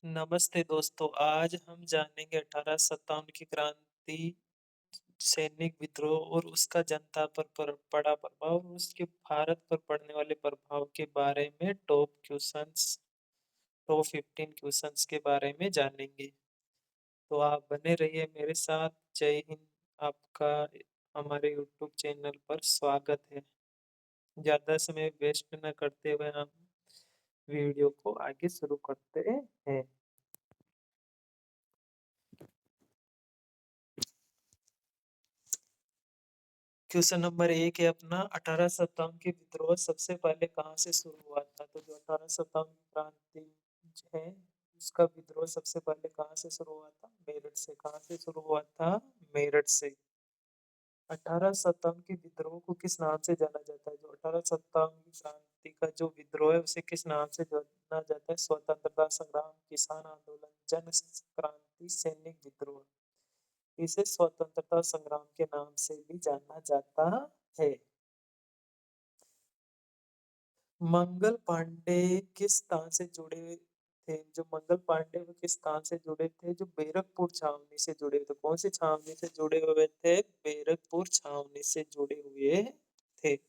नमस्ते दोस्तों, आज हम जानेंगे 1857 की क्रांति, सैनिक विद्रोह और उसका जनता पर पड़ा प्रभाव और उसके भारत पर पड़ने वाले प्रभाव के बारे में टॉप 15 क्वेश्चंस के बारे में जानेंगे। तो आप बने रहिए मेरे साथ। जय हिंद। आपका हमारे यूट्यूब चैनल पर स्वागत है। ज़्यादा समय वेस्ट न करते हुए हम वीडियो को आगे शुरू करते हैं। क्वेश्चन नंबर 1 है अपना, 1857 के विद्रोह सबसे पहले कहाँ से शुरू हुआ था? तो जो 1857 की क्रांति है उसका विद्रोह सबसे पहले कहाँ से शुरू हुआ था? मेरठ से। कहाँ से शुरू हुआ था? मेरठ से। 1857 के विद्रोह को किस नाम से जाना जाता है? जो 1857 की क्रांति का जो विद्रोह है उसे किस नाम से जाना जाता है? स्वतंत्रता संग्राम, किसान आंदोलन, जन क्रांति, सैनिक विद्रोह। इसे स्वतंत्रता संग्राम के नाम से भी जाना जाता है। मंगल पांडे किस स्थान से जुड़े थे? जो मंगल पांडे वो किस स्थान से जुड़े थे? जो बैरकपुर छावनी से जुड़े हुए थे। कौन सी छावनी से जुड़े हुए थे? बैरकपुर छावनी से जुड़े हुए थे।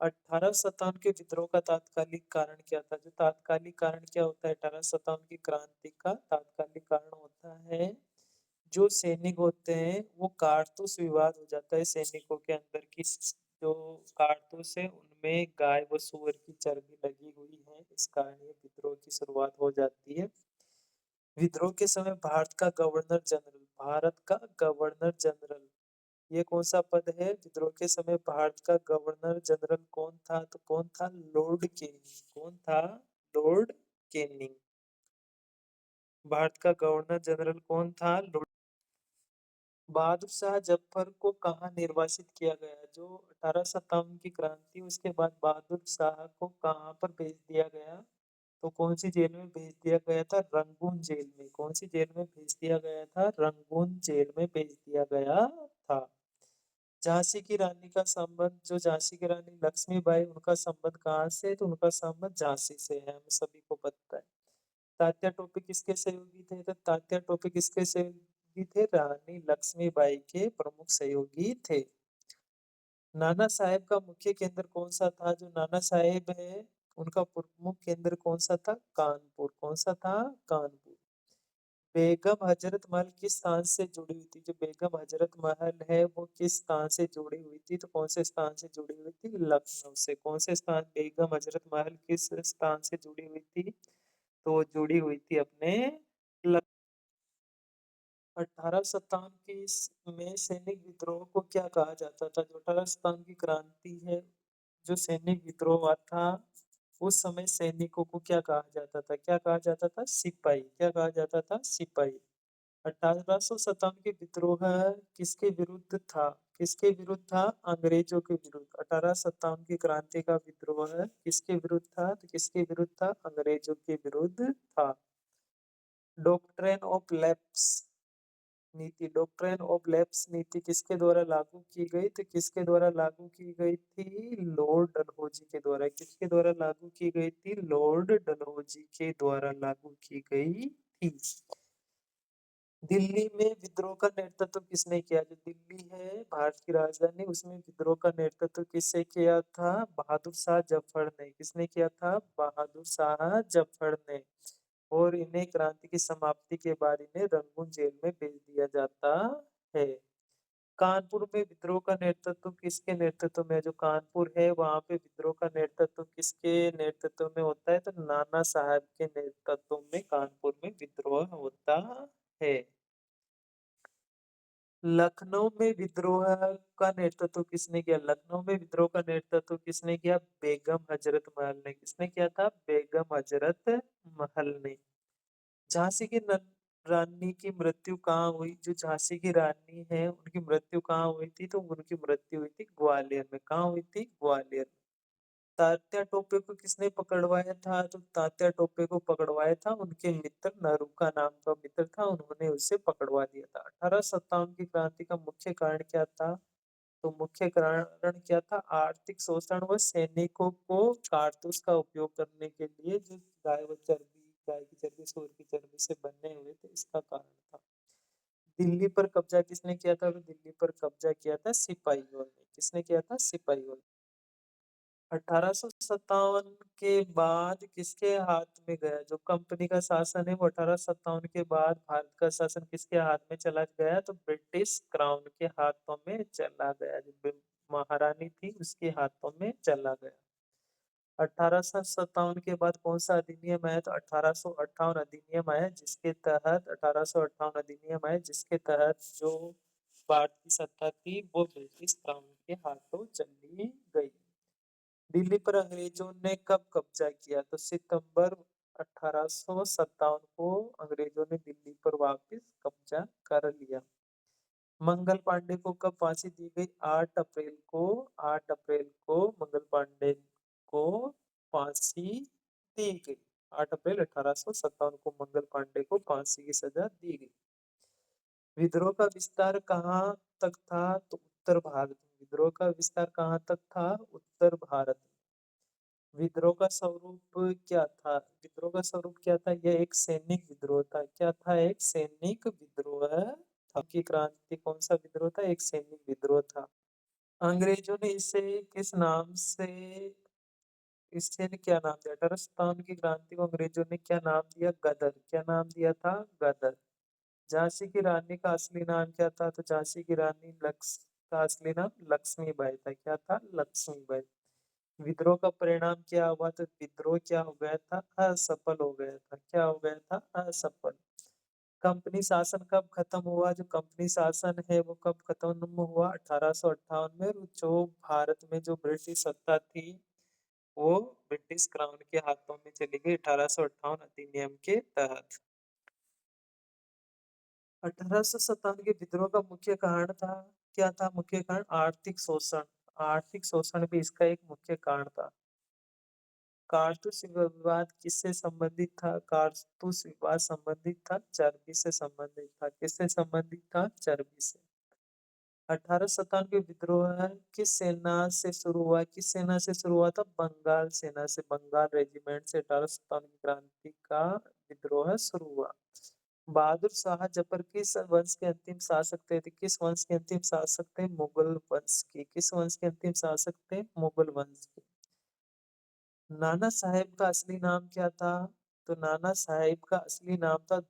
1857 के विद्रोह का तात्कालिक कारण क्या था? जो तात्कालिक कारण क्या होता है 1857 की क्रांति का? तात्कालिक कारण होता है जो सैनिक होते हैं वो कारतूस विवाद हो जाता है सैनिकों के अंदर की। जो कारतूस है उनमें गाय व सुअर की चर्बी लगी हुई है, इस कारण ये विद्रोह की शुरुआत हो जाती है। विद्रोह के समय भारत का गवर्नर जनरल, ये कौन सा पद है? विद्रोह के समय भारत का गवर्नर जनरल कौन था? तो कौन था? Lord Canning. कौन था? Lord Canning. भारत का गवर्नर जनरल कौन था? बहादुर शाह जफर को कहाँ निर्वासित किया गया? जो 1857 की क्रांति उसके बाद बहादुर शाह को कहाँ पर भेज दिया गया? तो कौन सी जेल में भेज दिया गया था? रंगून जेल में। कौन सी जेल में भेज दिया गया था? रंगून जेल में भेज दिया गया था। झांसी की रानी का संबंध, जो झांसी की रानी लक्ष्मीबाई, उनका संबंध कहाँ से? तो उनका संबंध झांसी से है, हमें सभी को पता है। तात्या टोपे किसके सहयोगी थे? तो तात्या टोपे किसके सहयोगी थे? रानी लक्ष्मीबाई के प्रमुख सहयोगी थे। नाना साहेब का मुख्य केंद्र कौन सा था? जो नाना साहेब है उनका प्रमुख केंद्र कौन सा था? कानपुर। कौन सा था? कानपुर। बेगम हजरत महल किस स्थान से जुड़ी हुई थी? जो बेगम हजरत महल है वो किस स्थान से जुड़ी हुई थी? तो कौन से स्थान से जुड़ी हुई थी? लखनऊ से। कौन से स्थान? बेगम हजरत महल किस स्थान से जुड़ी हुई थी? तो वो जुड़ी हुई थी अपने 1857 की में सैनिक विद्रोह को क्या कहा जाता था? जो 1857 की क्रांति है, जो सैनिक विद्रोह हुआ था उस समय सैनिकों को क्या कहा जाता था? क्या कहा जाता था? सिपाही। क्या कहा जाता था? सिपाही। 1857 के विद्रोह किसके विरुद्ध था? किसके विरुद्ध था? अंग्रेजों के विरुद्ध। 1857 की क्रांति का विद्रोह किसके विरुद्ध था? तो किसके विरुद्ध था? अंग्रेजों के विरुद्ध था। डॉक्ट्रिन ऑफ लैप्स नीति, डॉक्ट्रिन ऑफ लैप्स नीति किसके द्वारा लागू की गई? तो किसके द्वारा लागू की गई थी? लॉर्ड डलहौजी के द्वारा। किसके द्वारा लागू की गई थी? लॉर्ड डलहौजी के द्वारा लागू की गई थी। दिल्ली में विद्रोह का नेतृत्व किसने किया? जो दिल्ली है भारत की राजधानी, उसमें विद्रोह का नेतृत्व किससे किया था? बहादुर शाह जफर ने। किसने किया था? बहादुर शाह जफर ने। और इन्हें क्रांति की समाप्ति के बाद इन्हें रंगून जेल में भेज दिया जाता है। कानपुर में विद्रोह का नेतृत्व किसके नेतृत्व में? जो कानपुर है वहां पे विद्रोह का नेतृत्व किसके नेतृत्व में होता है? तो नाना साहब के नेतृत्व में कानपुर में विद्रोह होता है। लखनऊ में विद्रोह का नेतृत्व किसने किया? लखनऊ में विद्रोह का नेतृत्व किसने किया? बेगम हजरत महल ने। किसने किया था? बेगम हजरत महल ने। झांसी की रानी की मृत्यु कहाँ हुई? जो झांसी की रानी है उनकी मृत्यु कहाँ हुई थी? तो उनकी मृत्यु हुई थी ग्वालियर में। कहाँ हुई थी? ग्वालियर में। तात्या टोपे को किसने पकड़वाया था? तो तात्या टोपे को पकड़वाया था उनके मित्र, नरूका नाम का मित्र था, उन्होंने उसे पकड़वा दिया था। 1857 की क्रांति का मुख्य कारण क्या था? तो मुख्य कारण क्या था? आर्थिक शोषण व सैनिकों को कारतूस का उपयोग करने के लिए जो गाय व चर्बी गाय की चर्बी, सूअर की चर्बी से बने हुए थे, इसका कारण था। दिल्ली पर कब्जा किसने किया था? तो दिल्ली पर कब्जा किया था सिपाहियों ने। किसने किया था? सिपाहियों ने। 1857 के बाद किसके हाथ में गया? जो कंपनी का शासन है वो 1857 के बाद भारत का शासन किसके हाथ में चला गया? तो ब्रिटिश क्राउन के हाथों में चला गया। जो महारानी थी उसके हाथों में चला गया। 1857 के बाद कौन सा अधिनियम आया? तो 1858 अधिनियम आया, जिसके तहत 1858 अधिनियम आया, जिसके तहत जो भारत की सत्ता थी वो ब्रिटिश क्राउन के हाथों चली गई। दिल्ली पर अंग्रेजों ने कब कब्जा किया? तो सितंबर 1857 को अंग्रेजों ने दिल्ली पर वापस कब्जा कर लिया। मंगल पांडे को कब फांसी दी गई? 8 अप्रैल को। 8 अप्रैल को मंगल पांडे को फांसी दी गई। 8 अप्रैल 1857 को मंगल पांडे को फांसी की सजा दी गई। विद्रोह का विस्तार कहाँ तक था? तो उत्तर भारत में। विद्रोह का विस्तार कहाँ तक था? उत्तर भारत में। विद्रोह का स्वरूप क्या था? विद्रोह का स्वरूप क्या था? यह एक सैनिक विद्रोह था। क्या था? एक सैनिक विद्रोह था। की क्रांति कौन सा विद्रोह था? एक सैनिक विद्रोह था। अंग्रेजों ने इसे किस नाम से इससे ने क्या नाम दिया? 1857 की क्रांति को अंग्रेजों ने क्या नाम दिया? गदर। क्या नाम दिया था? गदर। झांसी की रानी का असली नाम क्या था? तो झांसी की रानी का असली नाम लक्ष्मीबाई था। क्या था? लक्ष्मीबाई। विद्रोह का परिणाम क्या हुआ? तो विद्रोह क्या हो गया था? असफल हो गया था। क्या हो गया था? असफल। कंपनी शासन कब खत्म हुआ? जो कंपनी शासन है वो कब खत्म हुआ? 1858 में। जो भारत में जो ब्रिटिश सत्ता थी वो ब्रिटिश क्राउन के हाथों में चली गई 1858 अधिनियम के तहत। 1857 के विद्रोह का मुख्य कारण था, क्या था मुख्य कारण? आर्थिक शोषण। आर्थिक शोषण भी इसका एक मुख्य कारण था। कारतूस विवाद किससे संबंधित था? कारतूस विवाद संबंधित था चर्बी से संबंधित था। किससे संबंधित था? चर्बी से। 1857 के विद्रोह किस सेना से शुरू हुआ? किस सेना से शुरू हुआ था? बंगाल सेना से। बंगाल रेजिमेंट से 1857 की क्रांति का विद्रोह शुरू हुआ। बहादुर शाह जफर किस वंश के अंतिम शासक थे? किस वंश के अंतिम शासक थे? मुगल वंश के। किस वंश के अंतिम शासक थे? मुगल वंश के। नाना साहेब का असली नाम क्या था? तो नाना साहेब का असली नाम था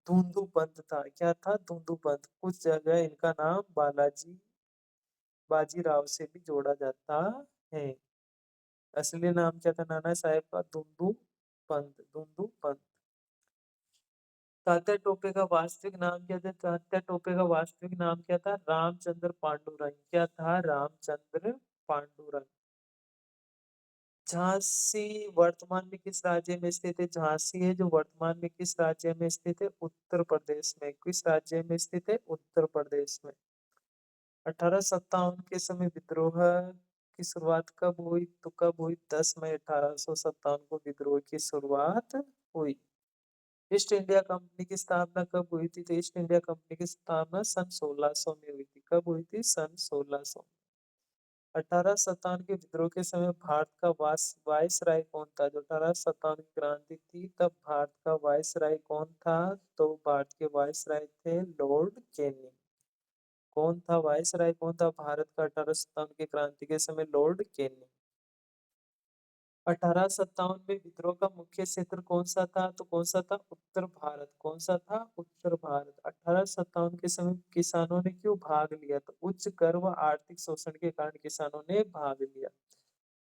धुंधु पंत था। क्या था? धुंधु पंत। कुछ जगह इनका नाम बालाजी बाजीराव से भी जोड़ा जाता है। असली नाम क्या था नाना साहेब का? धुंधु पंत। धुंधु पंत। तात्या टोपे का वास्तविक नाम क्या था? तात्या टोपे का वास्तविक नाम क्या था? रामचंद्र पांडुरंग। क्या था? रामचंद्र पांडुरंग। झांसी वर्तमान में किस राज्य में स्थित है? झांसी है जो वर्तमान में किस राज्य में स्थित है? उत्तर प्रदेश में। किस राज्य में स्थित है? उत्तर प्रदेश में। 1857 के समय विद्रोह की शुरुआत कब हुई? तो कब हुई? 10 मई 1857 को विद्रोह की शुरुआत हुई। ईस्ट इंडिया कंपनी की स्थापना कब हुई थी? तो ईस्ट इंडिया कंपनी की स्थापना सन 1600 में हुई थी। कब हुई थी? सन 1600। 1857 के विद्रोह के समय भारत का वायसराय कौन था? जो 1857 की क्रांति थी तब भारत का वायसराय कौन था? तो भारत के वायसराय थे लॉर्ड कैनिंग। कौन था वायसराय? कौन था भारत का 1857 की क्रांति के समय? Lord Canning. 1857 में विद्रोह का मुख्य क्षेत्र कौन सा था? तो कौन सा था? उत्तर भारत। कौन सा था? उत्तर भारत। 1857 के समय किसानों ने क्यों भाग लिया? तो उच्च कर व आर्थिक शोषण के कारण किसानों ने भाग लिया।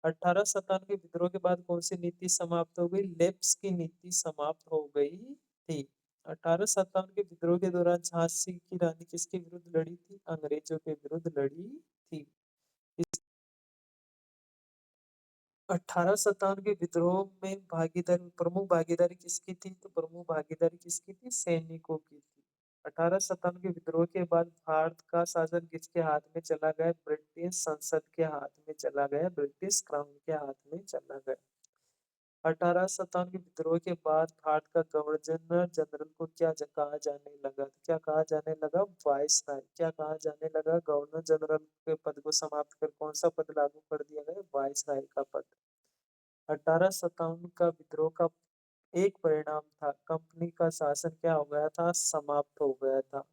1857 के विद्रोह के बाद कौन सी नीति समाप्त हो गई? लेप्स की नीति समाप्त हो गई थी। 1857 के विद्रोह के दौरान झांसी की रानी किसके विरुद्ध लड़ी थी? अंग्रेजों के विरुद्ध लड़ी थी। 1857 के विद्रोह में भागीदारी प्रमुख भागीदारी किसकी थी? तो प्रमुख भागीदारी किसकी थी? सैनिकों की थी। 1857 के विद्रोह के बाद भारत का शासन किसके हाथ में चला गया? ब्रिटिश संसद के हाथ में चला गया। ब्रिटिश क्राउन के हाथ में चला गया। 1857 के विद्रोह के बाद भारत का गवर्नर जनरल को क्या कहा जाने लगा? तो क्या कहा जाने लगा? वायसराय। क्या कहा जाने लगा? गवर्नर जनरल के पद को समाप्त कर कौन सा पद लागू कर दिया गया? वायसराय का पद। 1857 का विद्रोह का एक परिणाम था, कंपनी का शासन क्या हो गया था? समाप्त हो गया था।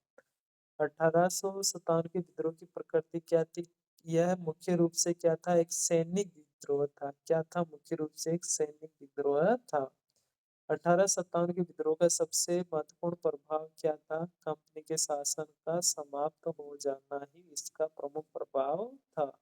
1857 के विद्रोह की प्रकृति क्या थी? यह मुख्य रूप से क्या था? एक सैनिक विद्रोह था। क्या था? मुख्य रूप से एक सैनिक विद्रोह था। 1857 के विद्रोह का सबसे महत्वपूर्ण प्रभाव क्या था? कंपनी के शासन का समाप्त हो जाना ही इसका प्रमुख प्रभाव था।